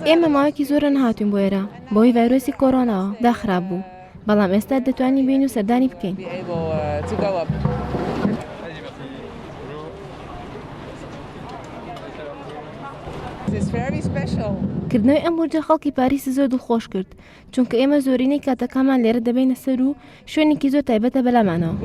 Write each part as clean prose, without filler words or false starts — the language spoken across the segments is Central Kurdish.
ئێمە ماوەیەکی زۆرە نەهاتوین بۆ ئێرە بۆی ڤایرۆسی کۆڕۆناوە داخراب بوو بەڵام ئێستا دەتوانین بین و سەردانی بکەین. کردنەوەی ئەم بورجە خەڵکی پاریسی زۆر دڵخۆش کرد چونکە ئێمە زۆرینەی کاتەکانمان لێرە دەبینە سەر و شوێنێکی زۆر تایبەتە بەلامانەوە.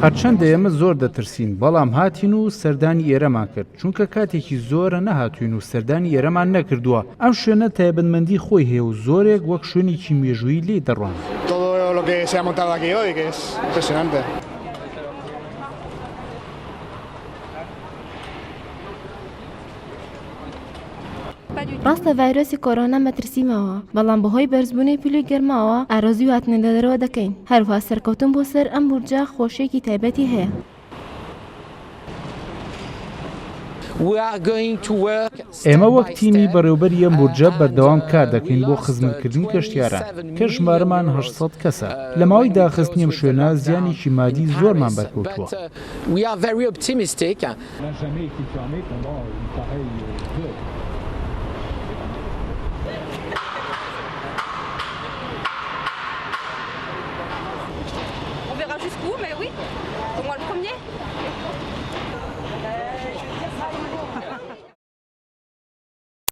هەرچەندە ئێمە زۆر دەترسین بەڵام هاتین و سەردانی ئێرەمان کرد چونکە کاتێکی زۆرە نەهاتوین و سەردانی ئێرەمان نەکردووە. ئەم شوێنە تایبەتمەندی خۆی هەیە و زۆرێک وەک شوێنێکی مێژووی لێ دەڕۆن. ڕاستە ڤایرۆسی کۆڕۆنا مەترسیمەوە بەڵام بەهۆی بەرزبوونی پلوی گەرماوە ئارۆزوی هاتنە دەرەوە دەکەین هەروها سەرکەوتن بۆ سەر ئەم بورجە خۆشیێکی تایبەتی هەیە. ئێمە وەک تیمی بەڕێوەبەری ئەم بورجە بەردەوام کار دەکەین بۆ خزمەتکردنی کەشتیاران کە ژمارەمان 800 کەسە. لە ماوەی داخستنی ئەم شوێنە زیانێکی مادی زۆرمان بەرکەوتووە.